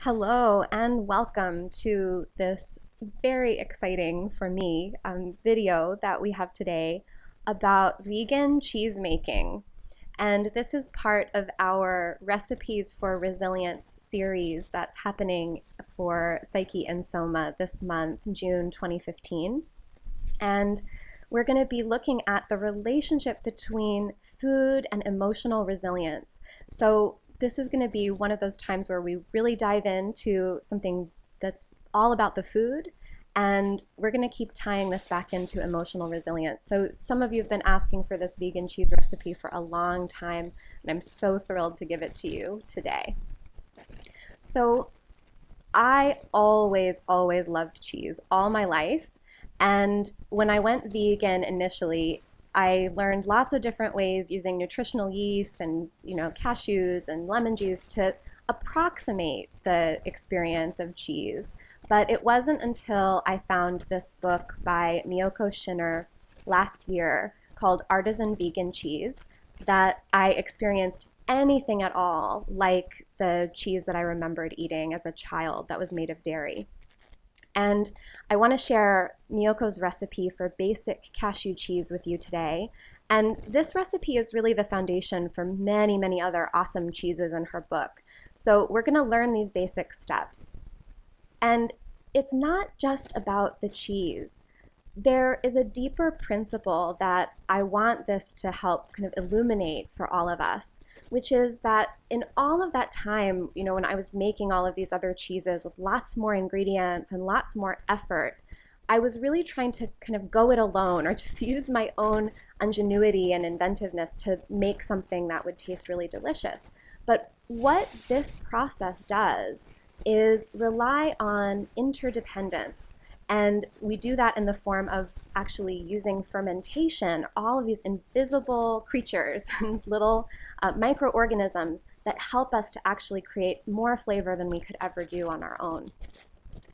Hello and welcome to this very exciting for me video that we have today about vegan cheese making. And this is part of our Recipes for Resilience series that's happening for Psyche and Soma this month, June 2015. And we're going to be looking at the relationship between food and emotional resilience. So this is going to be one of those times where we really dive into something that's all about the food, and we're going to keep tying this back into emotional resilience. So some of you have been asking for this vegan cheese recipe for a long time, and I'm so thrilled to give it to you today. So I always loved cheese all my life. And when I went vegan initially, I learned lots of different ways using nutritional yeast and, cashews and lemon juice to approximate the experience of cheese. But it wasn't until I found this book by Miyoko Schinner last year called Artisan Vegan Cheese that I experienced anything at all like the cheese that I remembered eating as a child that was made of dairy. And I want to share Miyoko's recipe for basic cashew cheese with you today. And this recipe is really the foundation for many other awesome cheeses in her book. So we're going to learn these basic steps. And it's not just about the cheese. There is a deeper principle that I want this to help kind of illuminate for all of us, which is that in all of that time, when I was making all of these other cheeses with lots more ingredients and lots more effort, I was really trying to kind of go it alone or just use my own ingenuity and inventiveness to make something that would taste really delicious. But what this process does is rely on interdependence. And we do that in the form of actually using fermentation, all of these invisible creatures and little microorganisms that help us to actually create more flavor than we could ever do on our own.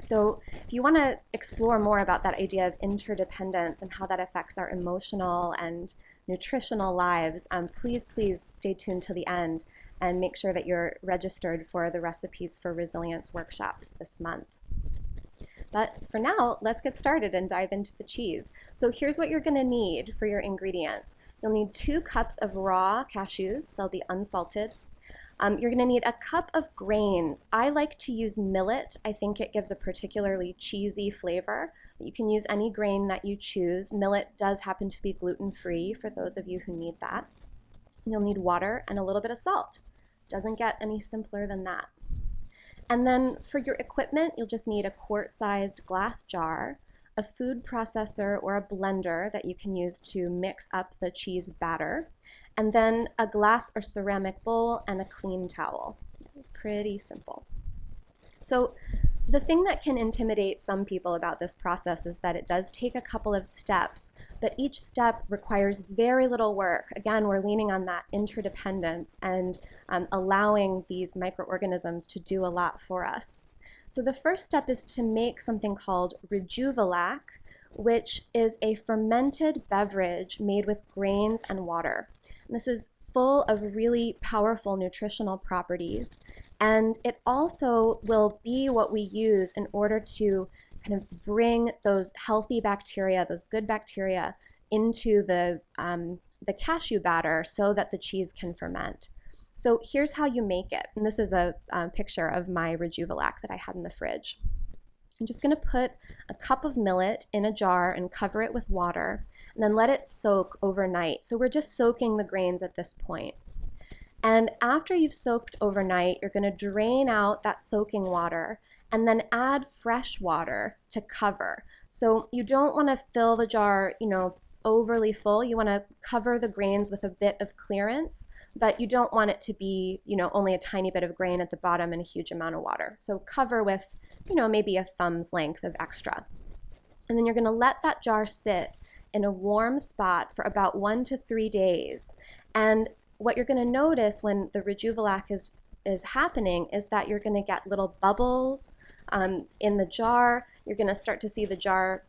So if you want to explore more about that idea of interdependence and how that affects our emotional and nutritional lives, please stay tuned till the end and make sure that you're registered for the Recipes for Resilience workshops this month. But for now, let's get started and dive into the cheese. So here's what you're going to need for your ingredients. You'll need 2 cups of raw cashews. They'll be unsalted. You're going to need a cup of grains. I like to use millet. I think it gives a particularly cheesy flavor. You can use any grain that you choose. Millet does happen to be gluten-free for those of you who need that. You'll need water and a little bit of salt. Doesn't get any simpler than that. And then for your equipment, you'll just need a quart-sized glass jar, a food processor or a blender that you can use to mix up the cheese batter, and then a glass or ceramic bowl and a clean towel. Pretty simple. So the thing that can intimidate some people about this process is that it does take a couple of steps, but each step requires very little work. Again, we're leaning on that interdependence and allowing these microorganisms to do a lot for us. So the first step is to make something called Rejuve, which is a fermented beverage made with grains and water. And this is full of really powerful nutritional properties, and it also will be what we use in order to kind of bring those healthy bacteria, those good bacteria, into the cashew batter so that the cheese can ferment. So here's how you make it, and this is a picture of my Rejuve that I had in the fridge. I'm just going to put a cup of millet in a jar and cover it with water and then let it soak overnight. So we're just soaking the grains at this point. And after you've soaked overnight, you're going to drain out that soaking water and then add fresh water to cover. So you don't want to fill the jar, overly full. You want to cover the grains with a bit of clearance, but you don't want it to be, only a tiny bit of grain at the bottom and a huge amount of water. So cover with maybe a thumb's length of extra. And then you're going to let that jar sit in a warm spot for about 1 to 3 days. And what you're going to notice when the Rejuve is happening is that you're going to get little bubbles in the jar. You're going to start to see the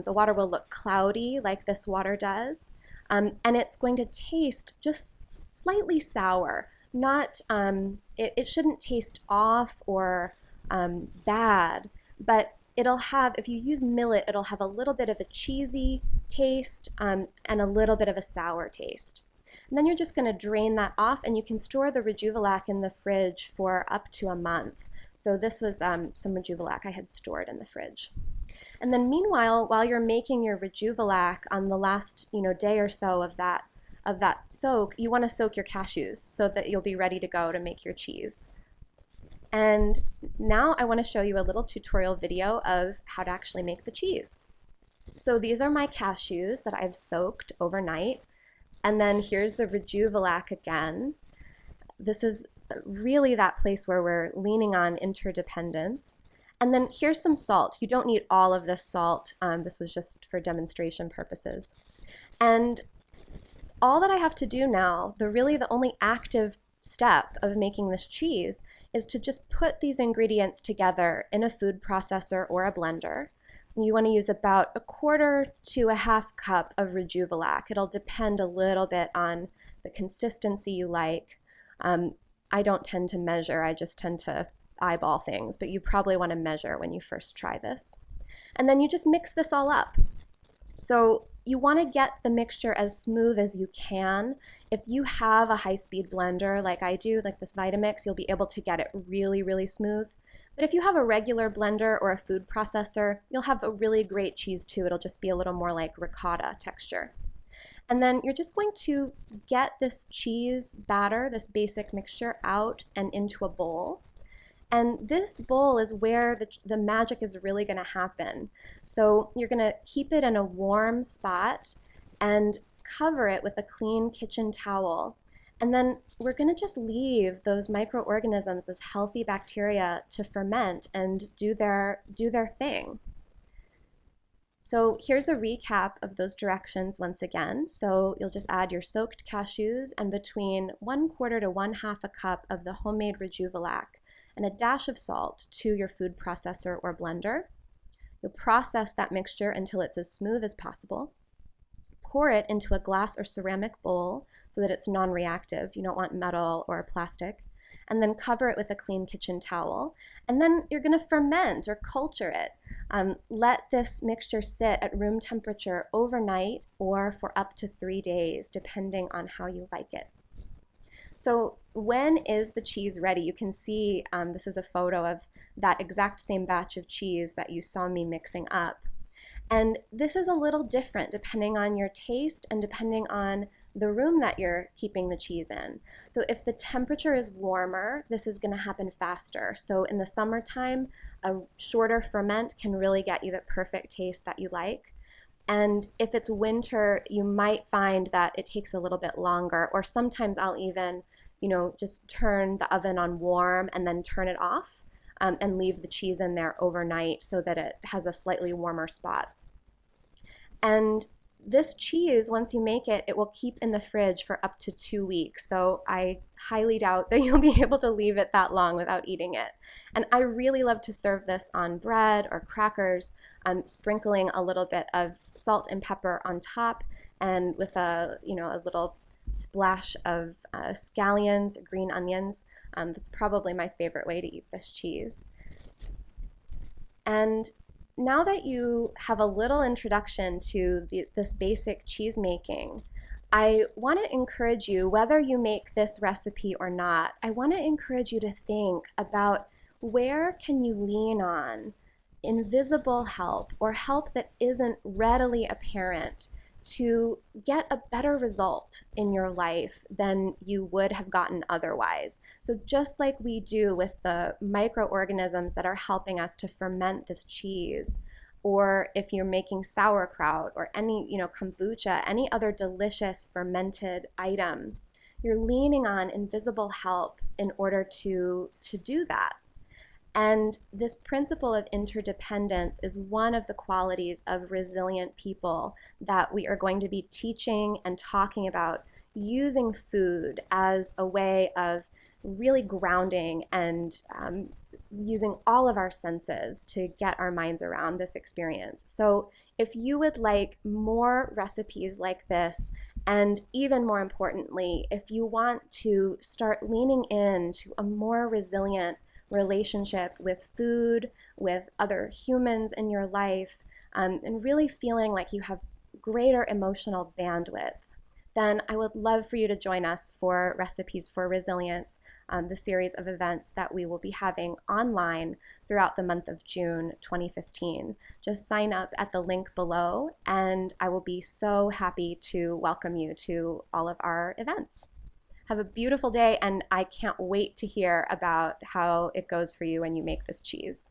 water will look cloudy like this water does. And it's going to taste just slightly sour. It shouldn't taste off or bad, but it'll have, if you use millet, it'll have a little bit of a cheesy taste and a little bit of a sour taste. And then you're just going to drain that off, and you can store the Rejuve in the fridge for up to a month. So this was some Rejuve I had stored in the fridge. And then meanwhile, while you're making your Rejuve on the last day or so of that soak, you want to soak your cashews so that you'll be ready to go to make your cheese. And now I want to show you a little tutorial video of how to actually make the cheese. So these are my cashews that I've soaked overnight. And then here's the Rejuve again. This is really that place where we're leaning on interdependence. And then here's some salt. You don't need all of this salt. This was just for demonstration purposes. And all that I have to do now, the only active step of making this cheese, is to just put these ingredients together in a food processor or a blender. You want to use about 1/4 to 1/2 cup of Rejuve. It'll depend a little bit on the consistency you like. I don't tend to measure, I just tend to eyeball things, but you probably want to measure when you first try this. And then you just mix this all up. So you want to get the mixture as smooth as you can. If you have a high-speed blender like I do, like this Vitamix, you'll be able to get it really, really smooth. But if you have a regular blender or a food processor, you'll have a really great cheese too. It'll just be a little more like ricotta texture. And then you're just going to get this cheese batter, this basic mixture, out and into a bowl. And this bowl is where the magic is really going to happen. So you're going to keep it in a warm spot and cover it with a clean kitchen towel. And then we're going to just leave those microorganisms, this healthy bacteria, to ferment and do their thing. So here's a recap of those directions once again. So you'll just add your soaked cashews and between 1/4 to 1/2 a cup of the homemade Rejuve and a dash of salt to your food processor or blender. You'll process that mixture until it's as smooth as possible. Pour it into a glass or ceramic bowl so that it's non-reactive. You don't want metal or plastic. And then cover it with a clean kitchen towel. And then you're going to ferment or culture it. Let this mixture sit at room temperature overnight or for up to 3 days, depending on how you like it. So when is the cheese ready? You can see this is a photo of that exact same batch of cheese that you saw me mixing up. And this is a little different depending on your taste and depending on the room that you're keeping the cheese in. So if the temperature is warmer, this is going to happen faster. So in the summertime, a shorter ferment can really get you the perfect taste that you like. And if it's winter, you might find that it takes a little bit longer, or sometimes I'll even, just turn the oven on warm and then turn it off and leave the cheese in there overnight so that it has a slightly warmer spot. And this cheese, once you make it, it will keep in the fridge for up to 2 weeks, though I highly doubt that you'll be able to leave it that long without eating it. And I really love to serve this on bread or crackers, sprinkling a little bit of salt and pepper on top, and with a little splash of scallions, green onions. That's probably my favorite way to eat this cheese. And now that you have a little introduction to this basic cheese making, I want to encourage you, whether you make this recipe or not, I want to encourage you to think about where can you lean on invisible help or help that isn't readily apparent to get a better result in your life than you would have gotten otherwise. So just like we do with the microorganisms that are helping us to ferment this cheese, or if you're making sauerkraut or any, kombucha, any other delicious fermented item, you're leaning on invisible help in order to do that. And this principle of interdependence is one of the qualities of resilient people that we are going to be teaching and talking about, using food as a way of really grounding and using all of our senses to get our minds around this experience. So if you would like more recipes like this, and even more importantly, if you want to start leaning into a more resilient, relationship with food, with other humans in your life, and really feeling like you have greater emotional bandwidth, then I would love for you to join us for Recipes for Resilience, the series of events that we will be having online throughout the month of June 2015. Just sign up at the link below, and I will be so happy to welcome you to all of our events. Have a beautiful day, and I can't wait to hear about how it goes for you when you make this cheese.